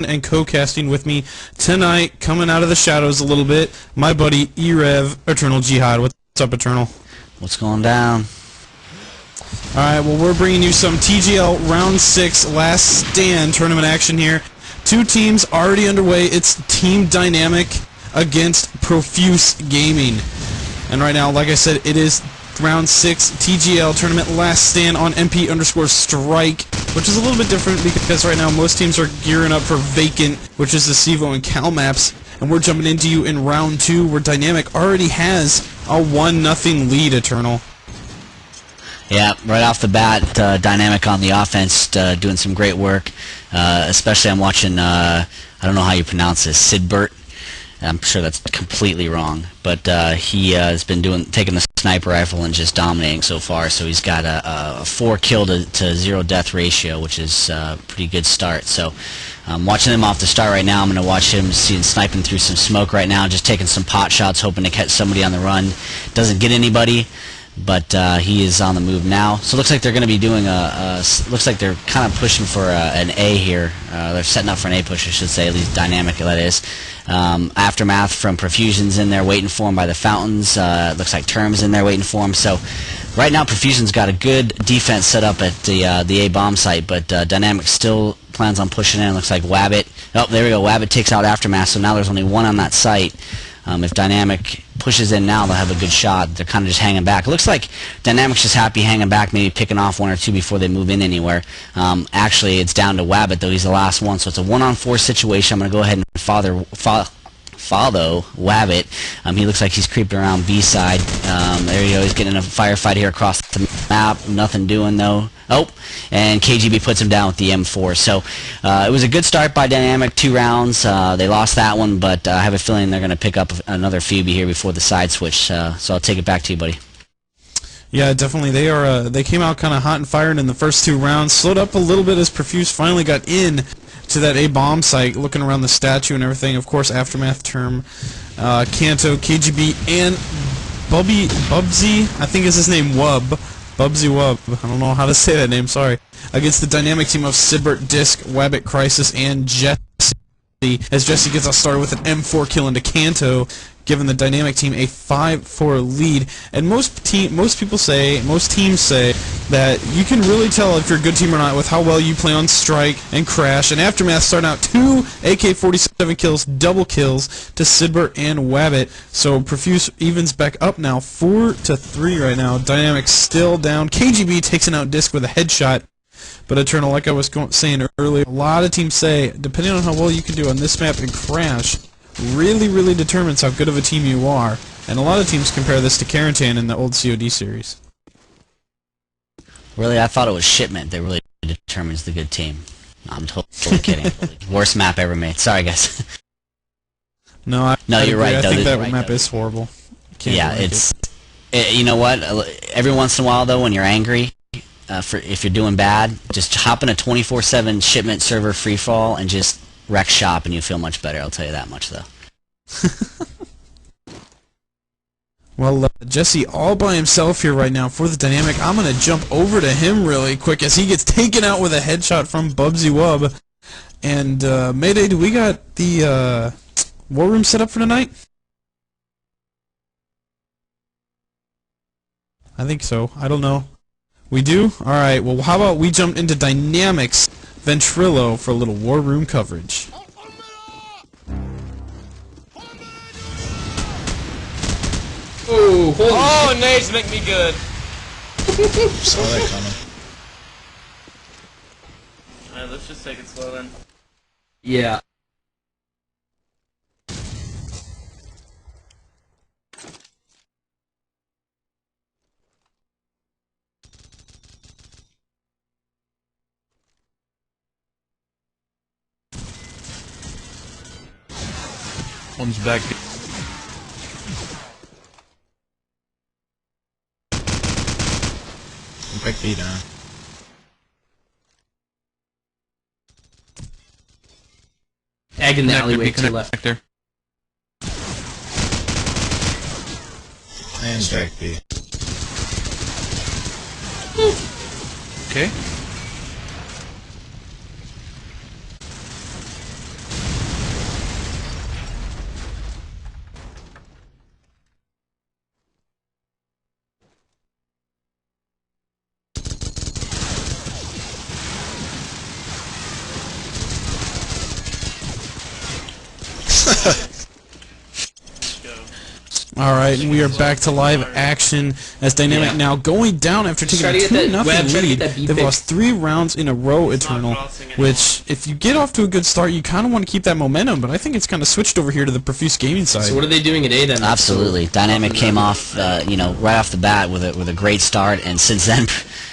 and co-casting with me tonight, coming out of the shadows a little bit, my buddy e-rev, Eternal Jihad. What's up, Eternal? What's going down? Alright, well, we're bringing you some TGL Round 6 Last Stand tournament action here. Two teams already underway. It's Team Dynamic against Profuse Gaming. And right now, like I said, it is Round 6 TGL Tournament Last Stand on MP_Strike, which is a little bit different because right now most teams are gearing up for Vacant, which is the Civo and Cal maps, and we're jumping into you in Round 2 where Dynamic already has a 1-0 lead, Eternal. Yeah, right off the bat, Dynamic on the offense doing some great work. Especially I'm watching, I don't know how you pronounce this, Sidbert. I'm sure that's completely wrong, but he has been taking the sniper rifle and just dominating so far. So he's got a 4 kill to 0 death ratio, which is a pretty good start. So I'm watching him off the start right now. I'm going to watch him sniping through some smoke right now, just taking some pot shots, hoping to catch somebody on the run. Doesn't get anybody, but he is on the move now. So it looks like they're going to be doing looks like they're kind of pushing for an A here. They're setting up for an A push, I should say, at least Dynamic, that is. Aftermath from Profusion's in there waiting for him by the fountains. Looks like Term's in there waiting for him. So right now Profusion's got a good defense set up at the A bomb site, but Dynamic still plans on pushing in. Looks like Wabbit. Oh, there we go. Wabbit takes out Aftermath, so now there's only one on that site. If Dynamic pushes in now, they'll have a good shot. They're kind of just hanging back. It looks like Dynamic's just happy hanging back, maybe picking off 1 or 2 before they move in anywhere. Actually, it's down to Wabbit, though. He's the last one, so it's a 1-on-4 situation. I'm going to go ahead and follow Wabbit. He looks like he's creeping around B side. There you go. He's getting in a firefight here across the map. Nothing doing, though. Oh, and KGB puts him down with the M4. So it was a good start by Dynamic, 2 rounds. They lost that one, but I have a feeling they're going to pick up another Phoebe here before the side switch. So I'll take it back to you, buddy. Yeah, definitely. They came out kind of hot and fired in the first 2 rounds. Slowed up a little bit as Profuse finally got in to that A bomb site, looking around the statue and everything. Of course, Aftermath, Term, Kanto, KGB, and Bubsy, I think is his name, Bubsy Wub. I don't know how to say that name, sorry. Against the Dynamic team of Sidbert, Disc, Wabbit, Crisis, and Jesse. As Jesse gets us started with an M4 kill into Kanto, giving the Dynamic team a 5-4 lead. And most teams say that you can really tell if you're a good team or not with how well you play on Strike and Crash. And Aftermath starting out 2 AK-47 kills, double kills to Sidbert and Wabbit. So Profuse evens back up now, 4-3 right now. Dynamic still down. KGB takes an out Disc with a headshot. But Eternal, like I was saying earlier, a lot of teams say, depending on how well you can do on this map and Crash, really determines how good of a team you are. And a lot of teams compare this to Karantan in the old COD series. Really, I thought it was Shipment that really determines the good team. No, I'm totally kidding. Worst map ever made. Sorry, guys. No, you're right. I think that map is horrible. Yeah, you know what? Every once in a while, though, when you're angry, if you're doing bad, just hop in a 24/7 Shipment server freefall and just wreck shop, and you feel much better. I'll tell you that much, though. Well, Jesse all by himself here right now for the Dynamic. I'm going to jump over to him really quick as he gets taken out with a headshot from Bubsy Wub. And, Mayday, do we got the war room set up for tonight? I think so. I don't know. We do? Alright, well, how about we jump into Dynamic's Ventrilo for a little war room coverage. Ooh, oh, nades make me good. Saw that coming. Alright, let's just take it slow then. Yeah. One's back. Back B down. Egg in the alleyway to the left. Connector. And back B. Okay. Alright, and we are back to live action as Dynamic now going down after taking a 2-0 lead. They've lost 3 rounds in a row, Eternal, which, if you get off to a good start, you kind of want to keep that momentum, but I think it's kind of switched over here to the Profuse Gaming side. So what are they doing today then? Absolutely. Dynamic came off, right off the bat with a great start, and since then,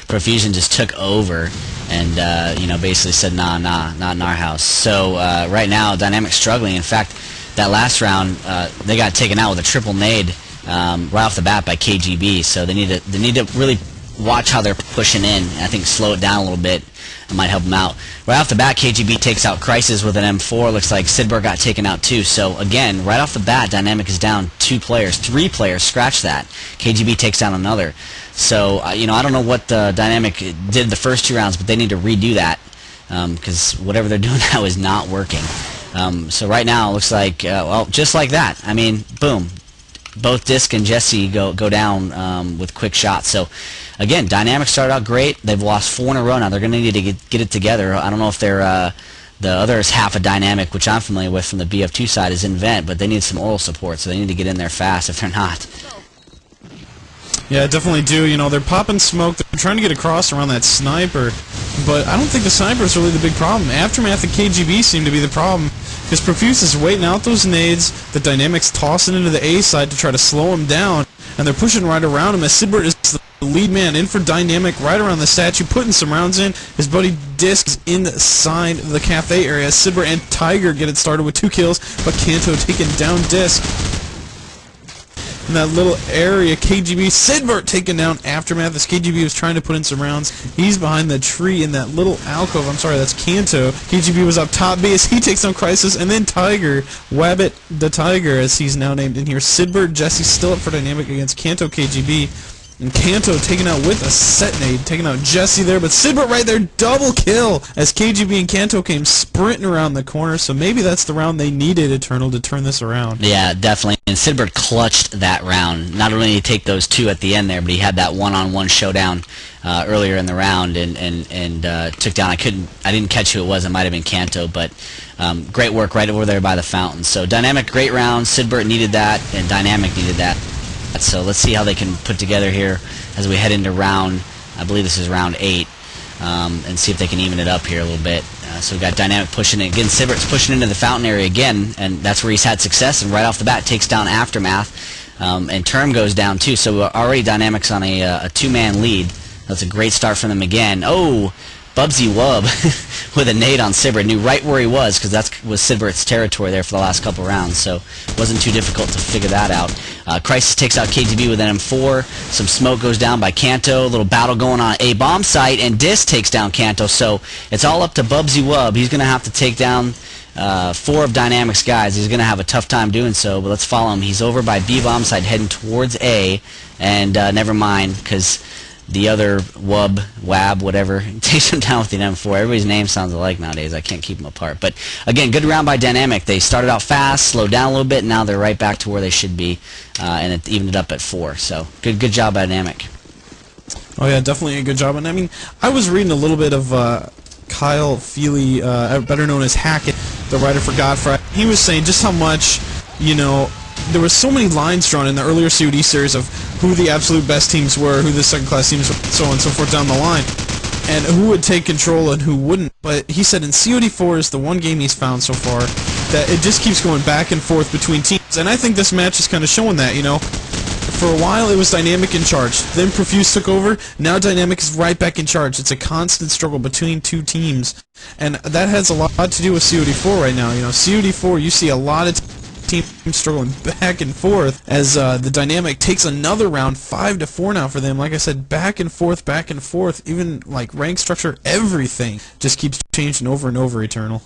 Profusion just took over and, basically said, nah, not in our house. So, right now, Dynamic's struggling. In fact, that last round, they got taken out with a triple nade right off the bat by KGB. So they need to really watch how they're pushing in. I think slow it down a little bit. It might help them out. Right off the bat, KGB takes out Crisis with an M4. Looks like Sidberg got taken out too. So again, right off the bat, Dynamic is down 2 players, 3 players. Scratch that. KGB takes down another. So I don't know what the Dynamic did the first 2 rounds, but they need to redo that because whatever they're doing now is not working. So right now, it looks like, well, just like that. I mean, boom. Both Disc and Jesse go down with quick shots. So, again, Dynamic started out great. They've lost 4 in a row now. They're going to need to get it together. I don't know if they're the other is half a Dynamic, which I'm familiar with from the BF2 side, is Invent, but they need some oral support, so they need to get in there fast if they're not. Yeah, definitely do. They're popping smoke. They're trying to get across around that sniper, but I don't think the sniper is really the big problem. Aftermath and KGB seem to be the problem, because Profuse is waiting out those nades. The Dynamic's tossing into the A side to try to slow him down, and they're pushing right around him as Sidbert is the lead man in for Dynamic right around the statue, putting some rounds in. His buddy Disc is inside the cafe area. Sidbert and Tiger get it started with 2 kills, but Kanto taking down Disc. In that little area, KGB, Sidbert taking down Aftermath as KGB was trying to put in some rounds. He's behind the tree in that little alcove. I'm sorry, that's Kanto. KGB was up top B as he takes on Crisis, and then Tiger, Wabbit the Tiger, as he's now named in here. Sidbert, Jesse still up for Dynamic against Kanto, KGB. And Kanto taken out with a set nade, taking out Jesse there, but Sidbert right there, double kill as KGB and Kanto came sprinting around the corner, so maybe that's the round they needed, Eternal, to turn this around. Yeah, definitely, and Sidbert clutched that round. Not only did he take those 2 at the end there, but he had that one-on-one showdown earlier in the round and took down, I didn't catch who it was, it might have been Kanto, but great work right over there by the fountain. So Dynamic, great round, Sidbert needed that, and Dynamic needed that. So let's see how they can put together here as we head into round, I believe this is round 8, and see if they can even it up here a little bit. So we've got Dynamic pushing it. Again, Sidbert's pushing into the fountain area again, and that's where he's had success, and right off the bat takes down Aftermath, and Term goes down too. So already Dynamic's on a 2-man lead. That's a great start for them again. Oh! Bubsy Wub with a nade on Sidbert. Knew right where he was because that was Sidbert's territory there for the last couple rounds, so it wasn't too difficult to figure that out. Crisis takes out KGB with an M4. Some smoke goes down by Kanto. A little battle going on a bomb site, and Dis takes down Kanto, so it's all up to Bubsy Wub. He's going to have to take down 4 of Dynamic's guys. He's going to have a tough time doing so, but let's follow him. He's over by B bomb site heading towards A, and never mind, because the other Wab, whatever, takes him down with the M4. Everybody's name sounds alike nowadays. I can't keep them apart. But again, good round by Dynamic. They started out fast, slowed down a little bit, and now they're right back to where they should be, and it evened it up at 4. So good job by Dynamic. Oh yeah, definitely a good job. And I mean, I was reading a little bit of Kyle Feely, better known as Hackett, the writer for Godfrey. He was saying just how much, there were so many lines drawn in the earlier COD series of who the absolute best teams were, who the second-class teams were, so on and so forth down the line, and who would take control and who wouldn't. But he said in COD4 is the one game he's found so far that it just keeps going back and forth between teams, and I think this match is kind of showing that, For a while, it was Dynamic in charge. Then Profuse took over. Now Dynamic is right back in charge. It's a constant struggle between 2 teams, and that has a lot to do with COD4 right now. COD4, you see a lot of teams struggling back and forth as the Dynamic takes another round, 5-4 now for them. Like I said, back and forth, even like rank structure, everything just keeps changing over and over, Eternal.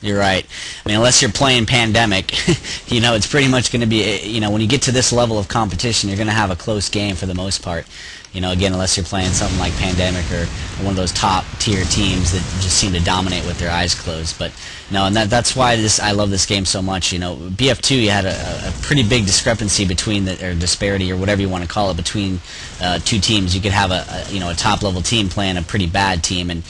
You're right. I mean, unless you're playing Pandemic, it's pretty much going to be, when you get to this level of competition, you're going to have a close game for the most part. Again, unless you're playing something like Pandemic or one of those top-tier teams that just seem to dominate with their eyes closed. But, and that's why I love this game so much. BF2, you had a pretty big discrepancy between or disparity or whatever you want to call it between 2 teams. You could have a top-level team playing a pretty bad team, and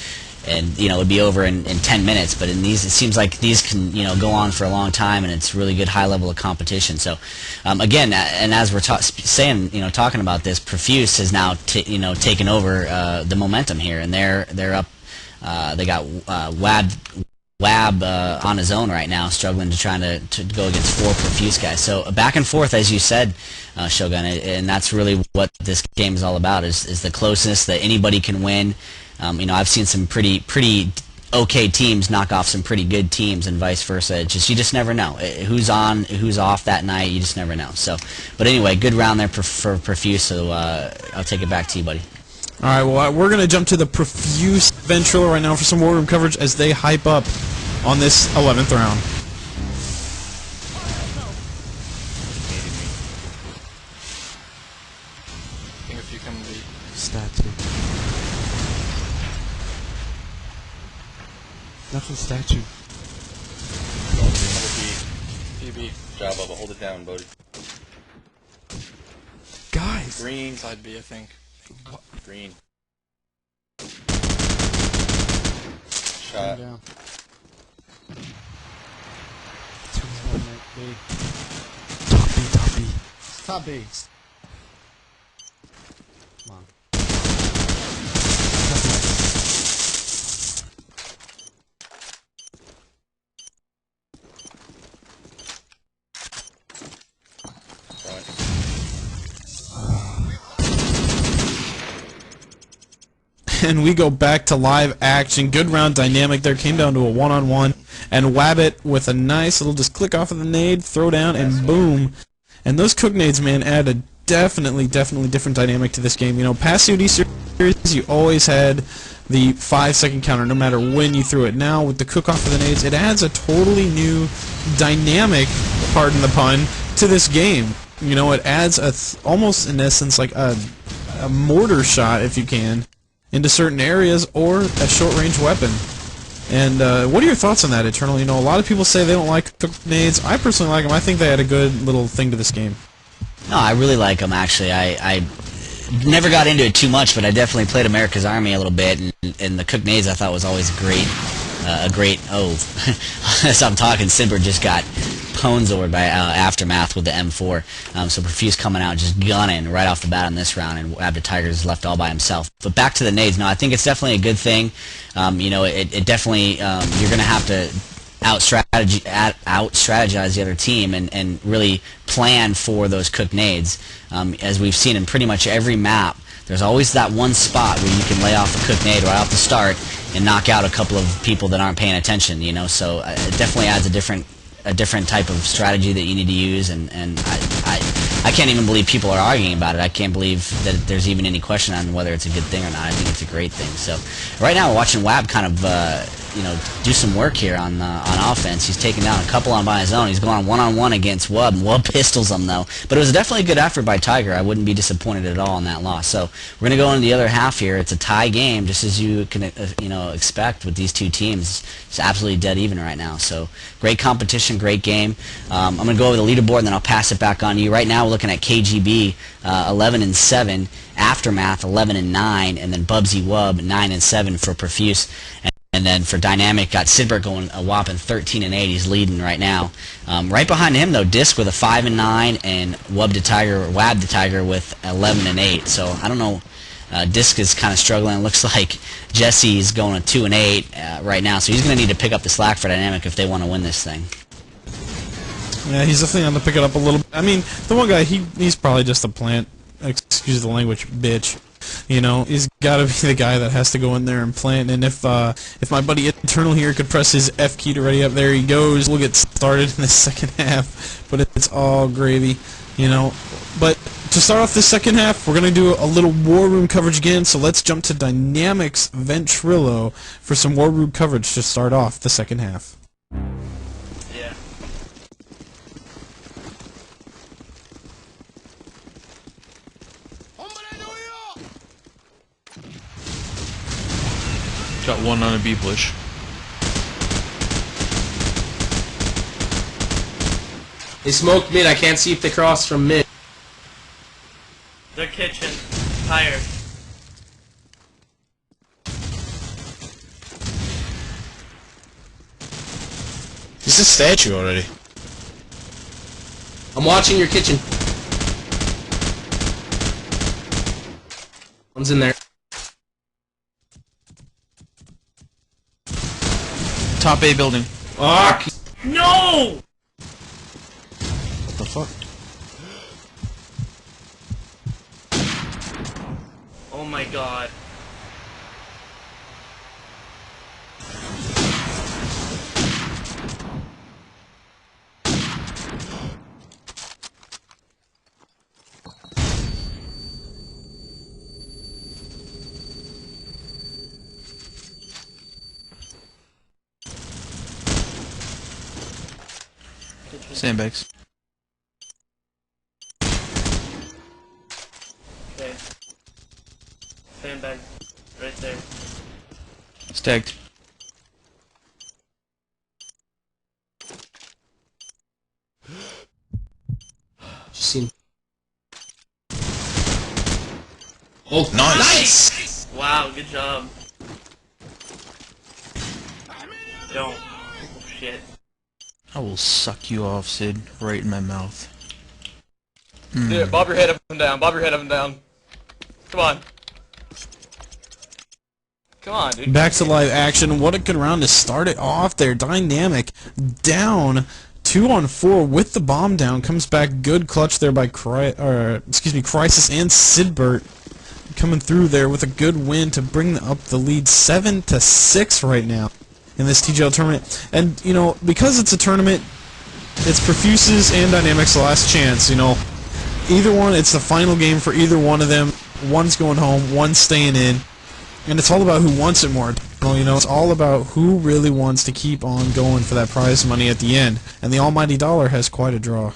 and it would be over in 10 minutes. But in these, it seems like these can go on for a long time, and it's really good high level of competition. So again, and as we're talking about this, Profuse has now taken over the momentum here, and they're up. They got Wab on his own right now, struggling to try to go against 4 Profuse guys. So back and forth, as you said, Shogun, and that's really what this game is all about, is the closeness that anybody can win. I've seen some pretty okay teams knock off some pretty good teams, and vice versa. You just never know who's on, who's off that night. You just never know. So, but anyway, good round there for Profuse. So I'll take it back to you, buddy. All right, well, we're going to jump to the Profuse Ventrilo right now for some war room coverage as they hype up on this 11th round. I think if you can be Statue. Nothing statue. PB. Job, Bubba. Hold it down, buddy. Guys! Green. side B, I think. Green. Shot. Down. Top B. Top B. Come on. And we go back to live action. Good round dynamic there. Came down to a one-on-one. And Wabbit with a nice little just click off of the nade, throw down, and boom. And those cook nades, man, add a definitely different dynamic to this game. Past COD series, you always had the 5-second counter no matter when you threw it. Now, with the cook off of the nades, it adds a totally new dynamic, pardon the pun, to this game. It adds almost, in essence, like a mortar shot, if you can, into certain areas, or a short-range weapon. And what are your thoughts on that, Eternal? A lot of people say they don't like cooked nades. I personally like them. I think they had a good little thing to this game. No, I really like them, actually. I never got into it too much, but I definitely played America's Army a little bit, and the cooked nades I thought was always as I'm talking, Simber just got pwned by Aftermath with the M4. So Profuse coming out just gunning right off the bat on this round, and Abda Tiger is left all by himself. But back to the nades. No, I think it's definitely a good thing. It definitely you're going to have to out-strategize the other team and really plan for those cooked nades. As we've seen in pretty much every map, there's always that one spot where you can lay off a cooked nade right off the start and knock out a couple of people that aren't paying attention. So it definitely adds a different type of strategy that you need to use, and I can't even believe people are arguing about it. I can't believe that there's even any question on whether it's a good thing or not. I think it's a great thing. So right now we're watching Wab kind of do some work here on offense. He's taking down a couple on by his own. He's going one-on-one against Wub. Wub pistols him though, but it was definitely a good effort by Tiger. I wouldn't be disappointed at all in that loss. So we're gonna go into the other half here. It's a tie game, just as you can expect with these two teams. It's absolutely dead even right now. So great competition, great game. I'm gonna go over the leaderboard and then I'll pass it back on to you. Right now we're looking at KGB 11-7, Aftermath 11-9, and then Bubsy Wub 9-7 for Profuse. And then for Dynamic, got Sidbert going a whopping 13-8. He's leading right now. Right behind him, though, Disc with a 5-9, and Wab the Tiger with 11-8. So I don't know. Disc is kind of struggling. It looks like Jesse's going a 2-8 right now. So he's going to need to pick up the slack for Dynamic if they want to win this thing. Yeah, he's definitely on to pick it up a little bit. I mean, the one guy, he's probably just a plant, excuse the language, bitch. He's got to be the guy that has to go in there and plant. And if my buddy Eternal here could press his F key to ready up, there he goes. We'll get started in the second half, but it's all gravy, But to start off this second half, we're going to do a little war room coverage again. So let's jump to Dynamic's Ventrilo for some war room coverage to start off the second half. Yeah. Got one on a B push. They smoked mid. I can't see if they crossed from mid. The kitchen. Tired. He's a statue already. I'm watching your kitchen. One's in there. Top A building. Fuck! No! What the fuck? Oh my god. Sandbags. Okay. Sandbag. Right there. Stacked. Just seen. Oh, nice! Wow, good job. Don't. Oh, shit. I will suck you off, Sid, right in my mouth. Yeah, bob your head up and down. Bob your head up and down. Come on. Come on, dude. Back to live action. What a good round to start it off there. Dynamic down 2-on-4 with the bomb down. Comes back good clutch there by Crisis and Sidbert coming through there with a good win to bring up the lead 7-6 right now in this TGL tournament. And you know, because it's a tournament, it's Profuse's and Dynamic's last chance. You know, either one, it's the final game for either one of them. One's going home, one's staying in. And it's all about who wants it more. You know, it's all about who really wants to keep on going for that prize money at the end. And the almighty dollar has quite a draw.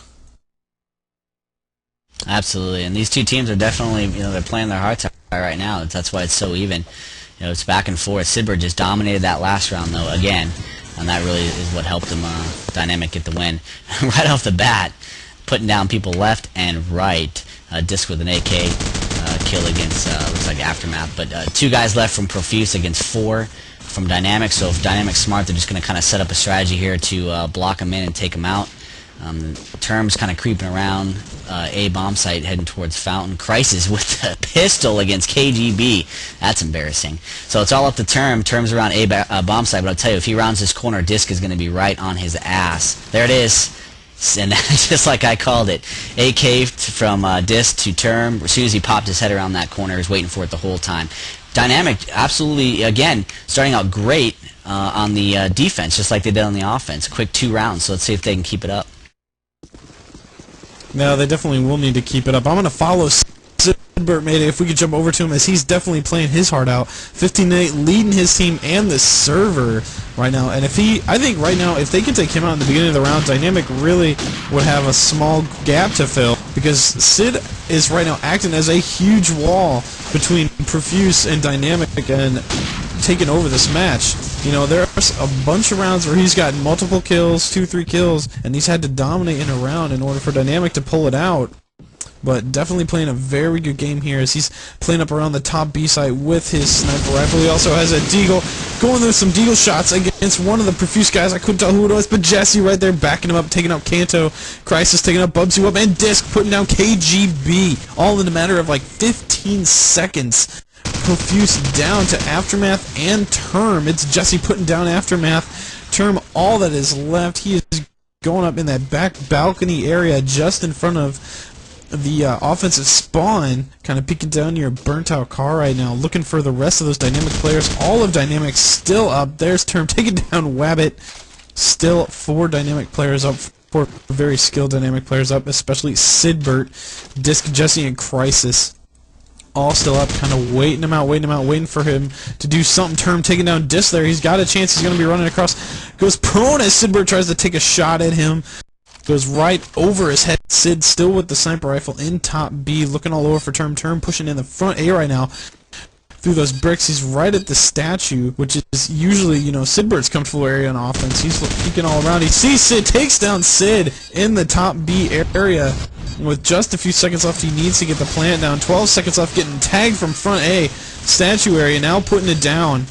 Absolutely, and these two teams are definitely, you know, they're playing their hearts out right now. That's why it's so even. You know, it's back and forth. Sidbert just dominated that last round, though, again, and that really is what helped him, Dynamic, get the win. Right off the bat, putting down people left and right. Disc with an AK kill against, looks like Aftermath, but 2 guys left from Profuse against 4 from Dynamic, so if Dynamic's smart, they're just going to kind of set up a strategy here to block them in and take them out. Terms kind of creeping around A bomb site heading towards Fountain. Crisis with a pistol against KGB. That's embarrassing. So it's all up to Terms around A bomb site, but I'll tell you, if he rounds this corner, Disc is going to be right on his ass. There it is. And just like I called it, AK from Disc to Term. As soon as he popped his head around that corner, he was waiting for it the whole time. Dynamic, absolutely, again, starting out great on the defense, just like they did on the offense. Quick 2 rounds, so let's see if they can keep it up. No, they definitely will need to keep it up. I'm going to follow Sidbert, maybe, if we could jump over to him, as he's definitely playing his heart out. 15-8, leading his team and the server right now. And if I think right now, if they can take him out in the beginning of the round, Dynamic really would have a small gap to fill, because Sid is right now acting as a huge wall between Profuse and Dynamic and taking over this match. You know, there's a bunch of rounds where he's gotten multiple kills, 2-3 kills, and he's had to dominate in a round in order for Dynamic to pull it out. But definitely playing a very good game here as he's playing up around the top B site with his sniper rifle. He also has a deagle, going through some deagle shots against one of the Profuse guys. I couldn't tell who it was, but Jesse right there backing him up, taking out Kanto. Crisis taking out Bubsy Wub, and Disc putting down KGB. All in a matter of like 15 seconds. Profuse down to Aftermath and Term. It's Jesse putting down Aftermath. Term, all that is left. He is going up in that back balcony area just in front of the offensive spawn, kind of peeking down near a burnt out car right now, looking for the rest of those Dynamic players. All of Dynamic still up. There's Term taking down Wabbit. Still 4 Dynamic players up, 4 very skilled Dynamic players up, especially Sidbert, Disc, Jesse, and Crisis. All still up, kind of waiting him out, waiting for him to do something. Term taking down Disc there. He's got a chance. He's going to be running across. Goes prone as Sidbert tries to take a shot at him. Goes right over his head. Sid still with the sniper rifle in top B, looking all over for Term. Term pushing in the front A right now. Through those bricks, he's right at the statue, which is usually, you know, Sidbert's comfortable area on offense. He's peeking all around. He sees Sid, takes down Sid in the top B area. With just a few seconds left, he needs to get the plant down. 12 seconds left, getting tagged from front A statue area, now putting it down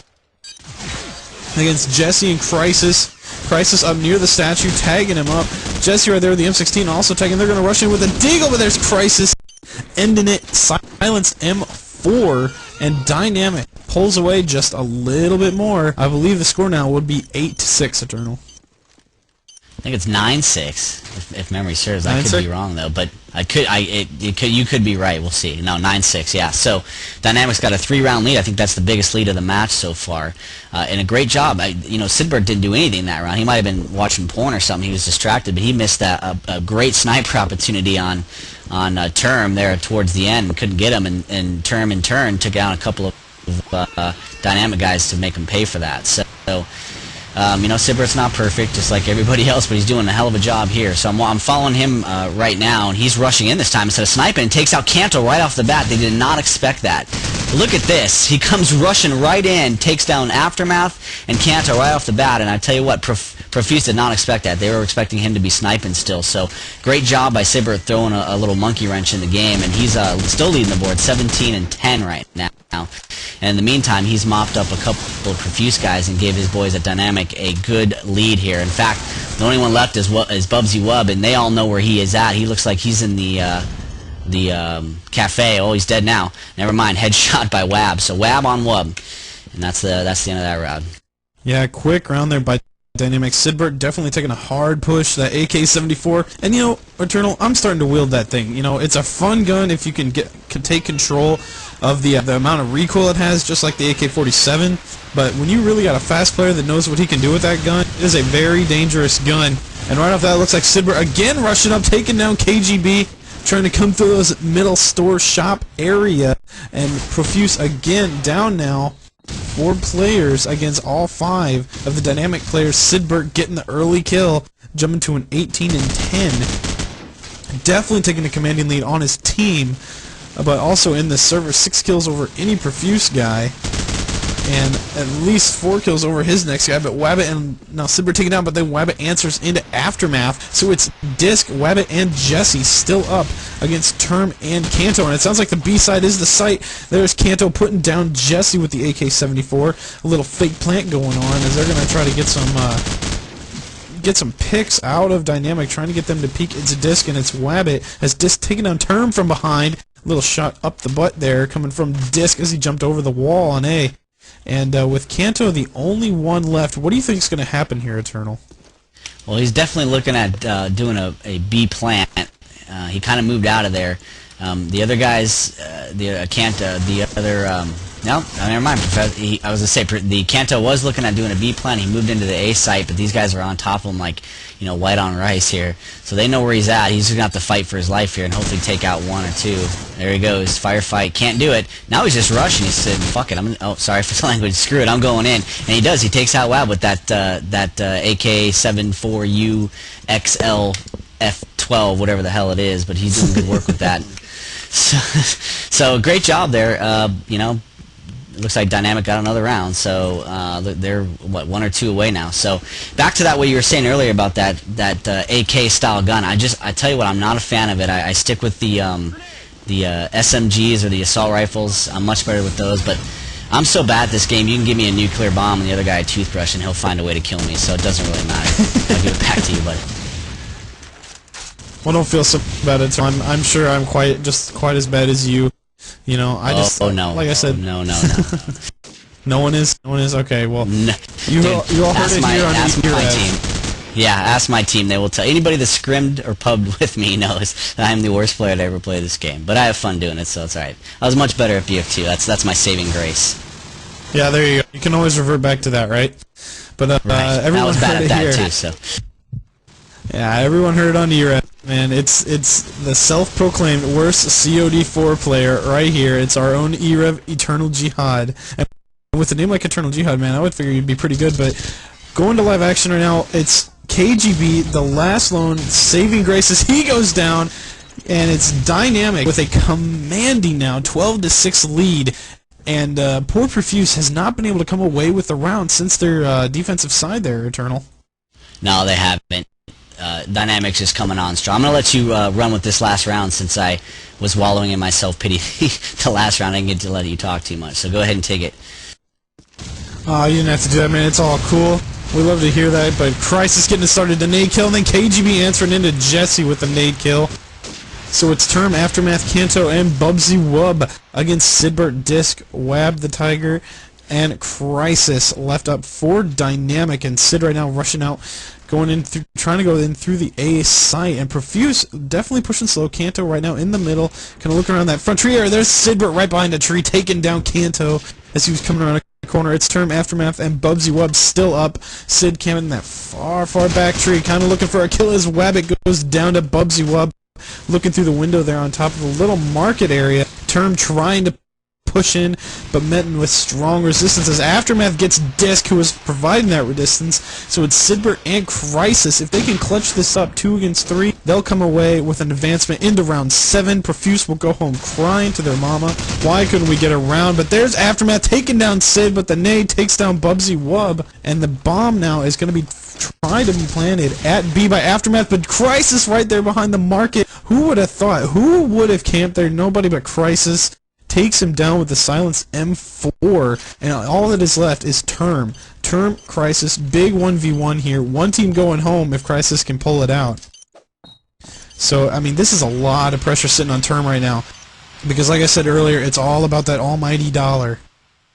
against Jesse and Crisis. Crisis up near the statue, tagging him up. Jesse right there with the M16 also tagging. They're going to rush in with a deagle, but there's Crisis ending it. Silence M4, and Dynamic pulls away just a little bit more. I believe the score now would be 8-6, Eternal. I think it's 9-6, if memory serves. I could 9-6? be wrong though, but you could be right. We'll see. No, 9-6. Yeah. So Dynamic's got a 3-round lead. I think that's the biggest lead of the match so far, and a great job. Sidbert didn't do anything that round. He might have been watching porn or something. He was distracted, but he missed that a great sniper opportunity on Term there towards the end. Couldn't get him, and Term in turn took down a couple of Dynamic guys to make him pay for that. So. Sidbert's not perfect, just like everybody else, but he's doing a hell of a job here. So I'm following him right now, and he's rushing in this time instead of sniping, and takes out Kanto right off the bat. They did not expect that. Look at this. He comes rushing right in, takes down Aftermath and Kanto right off the bat, and I tell you what, Profuse did not expect that. They were expecting him to be sniping still. So great job by Sidbert throwing a little monkey wrench in the game, and he's still leading the board, 17-10 right now. And in the meantime, he's mopped up a couple of Profuse guys and gave his boys at Dynamic a good lead here. In fact, the only one left is Bubsy Wub, and they all know where he is at. He looks like he's in the cafe. Oh, he's dead now. Never mind, headshot by Wab. So Wab on Wub, and that's the end of that round. Yeah, quick round there by Dynamic. Sidbert definitely taking a hard push, that AK-74. And Eternal, I'm starting to wield that thing. It's a fun gun if you can take control of the amount of recoil it has, just like the AK-47. But when you really got a fast player that knows what he can do with that gun, it is a very dangerous gun. And right off that, it looks like Sidbert again rushing up, taking down KGB, trying to come through those middle store shop area. And Profuse again down now. 4 players against all 5 of the Dynamic players. Sidbert getting the early kill, jumping to an 18-10. Definitely taking a commanding lead on his team, but also in the server, 6 kills over any Profuse guy, and at least 4 kills over his next guy. But Wabbit and now Sidbert taken down, but then Wabbit answers into Aftermath. So it's Disc, Wabbit, and Jesse still up against Term and Kanto. And it sounds like the B-side is the site. There's Kanto putting down Jesse with the AK-74. A little fake plant going on as they're going to try to get some picks out of Dynamic, trying to get them to peek. It's Disc, and it's Wabbit as Disc taking down Term from behind. Little shot up the butt there coming from Disc as he jumped over the wall on A. And with Kanto the only one left, what do you think is going to happen here, Eternal? Well, he's definitely looking at doing a B plant. He kind of moved out of there. The other guys, no, never mind. I was going to say, the Kanto was looking at doing a B plan. He moved into the A site, but these guys are on top of him like, white on rice here. So they know where he's at. He's just going to have to fight for his life here and hopefully take out 1 or 2. There he goes. Firefight. Can't do it. Now he's just rushing. He's saying, fuck it. Sorry for the language. Screw it. I'm going in. And he does. He takes out Wab with that AK-74U XL F12, whatever the hell it is, but he's doing good work with that. So great job there. It looks like Dynamic got another round, so they're 1 or 2 away now. So back to that what you were saying earlier about that AK style gun. I tell you what, I'm not a fan of it. I stick with the SMGs or the assault rifles. I'm much better with those, but I'm so bad at this game. You can give me a nuclear bomb and the other guy a toothbrush, and he'll find a way to kill me. So it doesn't really matter. I'll give it back to you, buddy. Well, don't feel so bad at all. I'm sure I'm quite as bad as you. No. Like I said, no. No one is. Okay, well, no. you all heard it here on my team. Yeah, ask my team. They will tell. Anybody that scrimmed or pubbed with me knows that I'm the worst player to ever play this game. But I have fun doing it, so it's alright. I was much better at BF2. That's my saving grace. Yeah, there you go. You can always revert back to that, right? But right. Everyone I was bad heard at it that here. too. So. Yeah, everyone heard it on e-rev. Man, it's the self-proclaimed worst COD4 player right here. It's our own e-rev Eternal Jihad. And with a name like Eternal Jihad, man, I would figure you'd be pretty good. But going to live action right now, it's KGB, the last lone, saving grace as he goes down, and it's Dynamic with a commanding now 12-6 lead. And poor Profuse has not been able to come away with the round since their defensive side there, Eternal. No, they haven't. Dynamics is coming on strong. I'm going to let you run with this last round since I was wallowing in my self-pity the last round. I didn't get to let you talk too much, so go ahead and take it. You didn't have to do that, man. It's all cool. We love to hear that, but Crisis getting it started, the nade kill, and then KGB answering into Jesse with the nade kill. So it's Term, Aftermath, Kanto, and Bubsy Wub against Sidbert, Disc, Wab the Tiger, and Crisis left up for Dynamic, and Sid right now rushing out, going in through, trying to go in through the A site, and Profuse definitely pushing slow. Kanto right now in the middle, kind of looking around that front tree area. There's Sidbert right behind a tree, taking down Kanto as he was coming around a corner. It's Term, Aftermath, and Bubsy Wub still up. Sid camping that far back tree, kind of looking for a kill as Wabbit goes down to Bubsy Wub, looking through the window there on top of the little market area. Term trying to push in, but met with strong resistance as Aftermath gets Disc, who is providing that resistance. So it's Sidbert and Crisis. If they can clutch this up 2 against 3, they'll come away with an advancement into round 7. Profuse will go home crying to their mama. Why couldn't we get a round? But there's Aftermath taking down Sid, but the nade takes down Bubsy Wub, and the bomb now is going to be trying to be planted at B by Aftermath, but Crisis right there behind the market. Who would have thought? Who would have camped there? Nobody but Crisis. Takes him down with the silenced M4, and all that is left is Term. Term, Crisis, big 1v1 here. One team going home if Crisis can pull it out. So, I mean, this is a lot of pressure sitting on Term right now, because like I said earlier, it's all about that almighty dollar.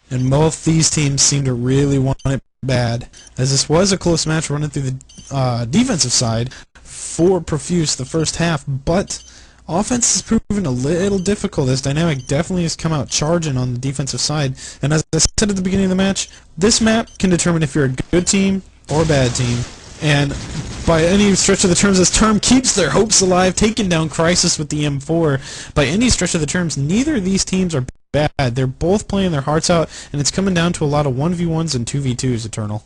And both these teams seem to really want it bad, as this was a close match running through the defensive side for Profuse the first half, but offense has proven a little difficult as Dynamic definitely has come out charging on the defensive side. And as I said at the beginning of the match, this map can determine if you're a good team or a bad team. And by any stretch of the terms, as Term keeps their hopes alive, taking down Crisis with the M4. By any stretch of the terms, neither of these teams are bad. They're both playing their hearts out, and it's coming down to a lot of 1v1s and 2v2s, Eternal.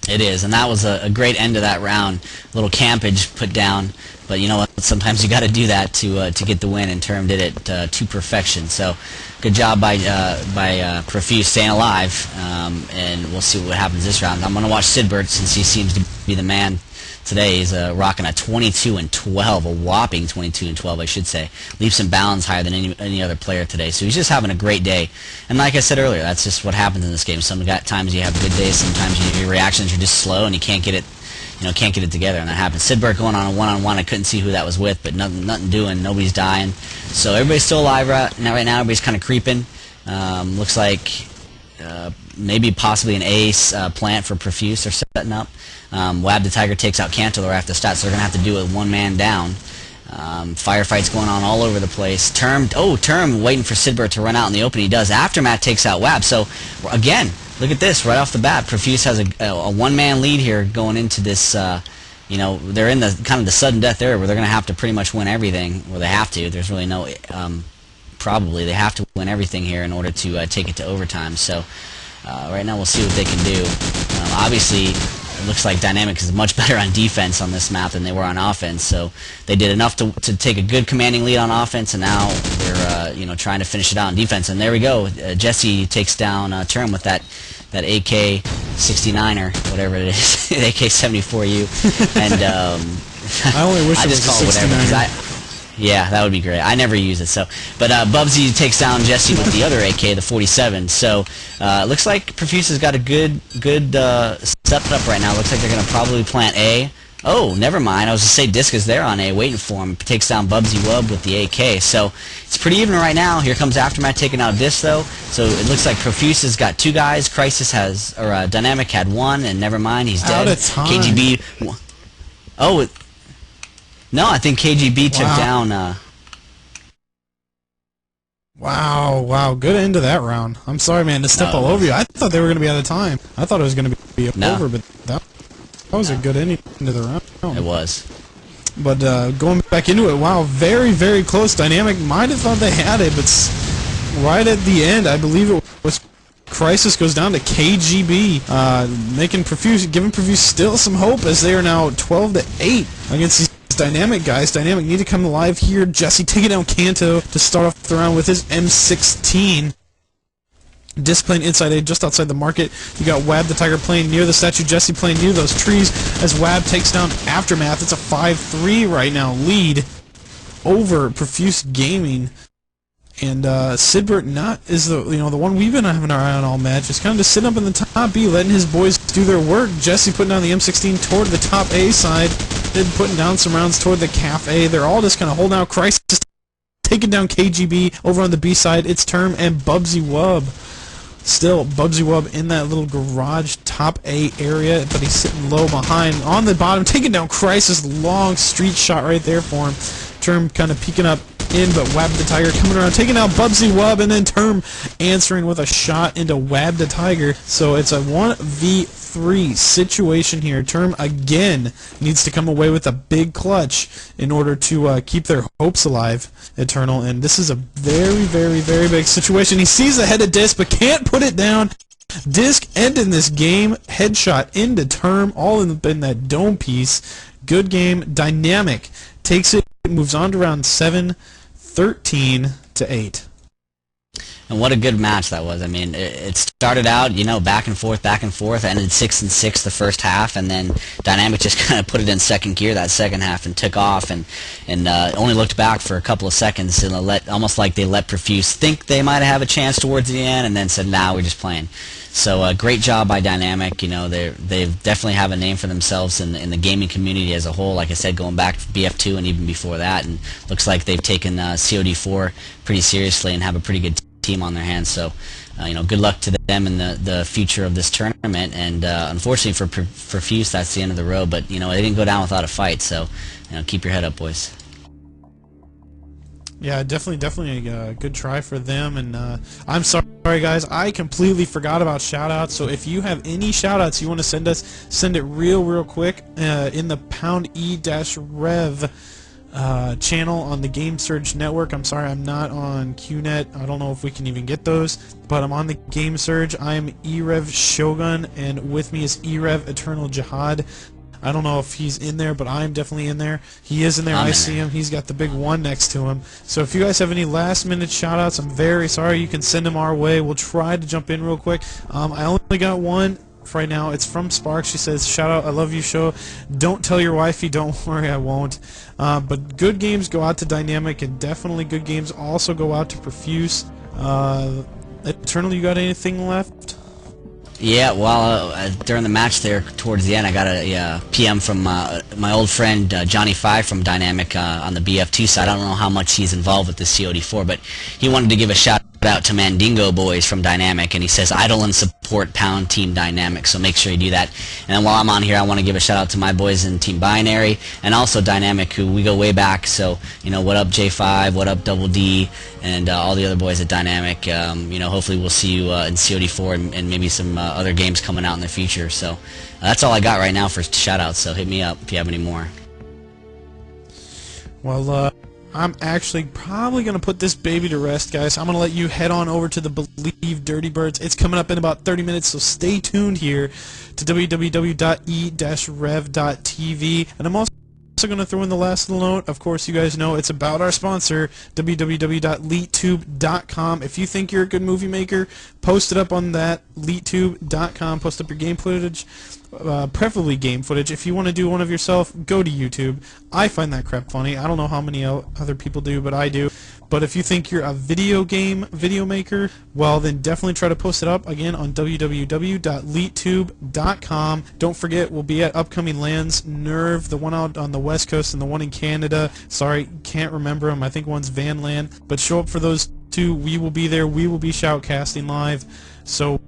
It is, and that was a great end to that round. A little campage put down, but you know what? Sometimes you got to do that to get the win, and Term did it to perfection. So, good job by Profuse staying alive, and we'll see what happens this round. I'm going to watch Sidbert since he seems to be the man today. He's rocking a 22-12, a whopping 22-12, I should say. Leaps and bounds higher than any other player today. So he's just having a great day. And like I said earlier, that's just what happens in this game. Sometimes you have good days, sometimes your reactions are just slow and you can't get it, can't get it together, and that happens. Sidbert going on a one-on-one. I couldn't see who that was with, but nothing doing. Nobody's dying. So everybody's still alive right now. Everybody's kind of creeping. Looks like maybe possibly an ace plant for Profuse they're setting up. Wab the Tiger takes out Kanto right after the stats, so they're going to have to do it one man down. Firefights going on all over the place. Term waiting for Sidbert to run out in the open. He does. Aftermath takes out Wab. So, again, look at this right off the bat. Profuse has a one-man lead here going into this, they're in the kind of the sudden death era where they're going to have to pretty much win everything. Well, they have to. There's really no, probably. They have to win everything here in order to take it to overtime. So, right now we'll see what they can do. Obviously, it looks like Dynamic is much better on defense on this map than they were on offense. So they did enough to take a good commanding lead on offense, and now they're trying to finish it out on defense. And there we go. Jesse takes down Term with that AK-69 whatever it is, AK-74U, and I only wish I it was just call it whatever. 69. Yeah, that would be great. I never use it. So, but Bubsy takes down Jesse with the other AK, the 47. So, looks like Profuse has got a good setup right now. Looks like they're going to probably plant A. Oh, never mind. I was going to say Disc is there on A, waiting for him. Takes down Bubsy Wub with the AK. So, it's pretty even right now. Here comes Aftermath taking out Disc, though. So, it looks like Profuse has got 2 guys. Crisis has, or Dynamic had 1, and never mind, he's dead. Out of time. KGB. Oh, no, I think KGB took down. Wow, good end to that round. I'm sorry, man, to step all over you. I thought they were going to be out of time. I thought it was going to be over, but that was a good ending to the round. It was. But going back into it, wow, very, very close. Dynamic might have thought they had it, but right at the end, I believe it was Crisis goes down to KGB, giving Profuse still some hope as they are now 12-8 against these Dynamic guys. Dynamic need to come alive here. Jesse taking down Kanto to start off the round with his M16. Disc playing inside A, just outside the market. You got Wab the Tiger playing near the statue. Jesse playing near those trees as Wab takes down Aftermath. It's a 5-3 right now lead over Profuse Gaming. And Sidbert is the the one we've been having our eye on all match. Just kind of just sitting up in the top B, letting his boys do their work. Jesse putting down the M16 toward the top A side, then putting down some rounds toward the Cafe. They're all just kind of holding out. Crisis taking down KGB over on the B side. It's Term and Bubsy Wub. Still, Bubsy Wub in that little garage top A area, but he's sitting low behind. On the bottom, taking down Crisis. Long street shot right there for him. Term kind of peeking up in, but Wab the Tiger coming around, taking out Bubsy Wub, and then Term answering with a shot into Wab the Tiger. So it's a 1v3 situation here. Term again needs to come away with a big clutch in order to keep their hopes alive, Eternal. And this is a very, very, very big situation. He sees the head of Disc, but can't put it down. Disc ending this game. Headshot into Term, all in that dome piece. Good game. Dynamic takes it, moves on to round 7. 13-8. And what a good match that was. I mean, it started out, back and forth, ended 6-6 the first half, and then Dynamic just kind of put it in second gear that second half and took off, and only looked back for a couple of seconds and almost like they let Profuse think they might have a chance towards the end, and then said, "Nah, we're just playing." So great job by Dynamic. They definitely have a name for themselves in the gaming community as a whole. Like I said, going back to BF2 and even before that, and looks like they've taken COD4 pretty seriously and have a pretty good team on their hands. So good luck to them in the future of this tournament. And unfortunately for Profuse, that's the end of the road. But they didn't go down without a fight. So keep your head up, boys. Yeah, definitely a good try for them. And I'm sorry, guys, I completely forgot about shoutouts. So if you have any shoutouts you want to send us, send it real quick in the #e-rev channel on the Game Surge Network. I'm sorry, I'm not on QNet. I don't know if we can even get those, but I'm on the Game Surge. I am e-rev Shogun, and with me is e-rev Eternal Jihad. I don't know if he's in there, but I'm definitely in there. He is in there. I see him. He's got the big 1 next to him. So if you guys have any last-minute shoutouts, I'm very sorry. You can send them our way. We'll try to jump in real quick. I only got one right now. It's from Spark. She says, "Shout out, I love you, show. Don't tell your wifey. Don't worry, I won't." But good games go out to Dynamic, and definitely good games also go out to Profuse. Eternal, you got anything left? Yeah, well, during the match there, towards the end, I got a PM from my old friend Johnny Five from Dynamic on the BF2 side. I don't know how much he's involved with the COD4, but he wanted to give a shout out to Mandingo Boys from Dynamic, and he says, "Idle and support Pound Team Dynamic," so make sure you do that. And then while I'm on here, I want to give a shout out to my boys in Team Binary, and also Dynamic, who we go way back, so, what up J5, what up Double D, and all the other boys at Dynamic. Hopefully we'll see you in COD4 and maybe some other games coming out in the future. So that's all I got right now for shout outs, so hit me up if you have any more. Well, I'm actually probably going to put this baby to rest, guys. I'm going to let you head on over to the Believe Dirty Birds. It's coming up in about 30 minutes, so stay tuned here to www.e-rev.tv. And I'm also going to throw in the last little note. Of course, you guys know it's about our sponsor, www.leetube.com. If you think you're a good movie maker, post it up on that, leetube.com. Post up your game footage, preferably game footage. If you want to do one of yourself, go to YouTube. I find that crap funny. I don't know how many other people do, but I do. But if you think you're a video maker, well, then definitely try to post it up again on www.leetube.com. Don't forget, we'll be at upcoming lands, Nerve, the one out on the West Coast and the one in Canada. Sorry, can't remember them. I think one's Vanland. But show up for those two. We will be there. We will be shoutcasting live. So,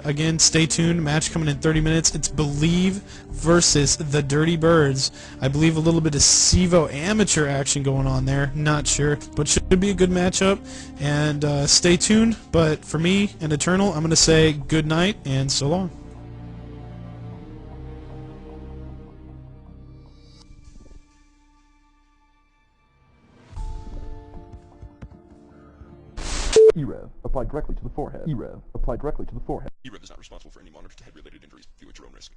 again, stay tuned. Match coming in 30 minutes. It's Believe versus the Dirty Birds. I believe a little bit of CEVO amateur action going on there. Not sure, but should be a good matchup. And stay tuned. But for me and Eternal, I'm going to say good night and so long. e-rev, applied directly to the forehead. e-rev, applied directly to the forehead. e-rev is not responsible for any monitor to head-related injuries. View at your own risk.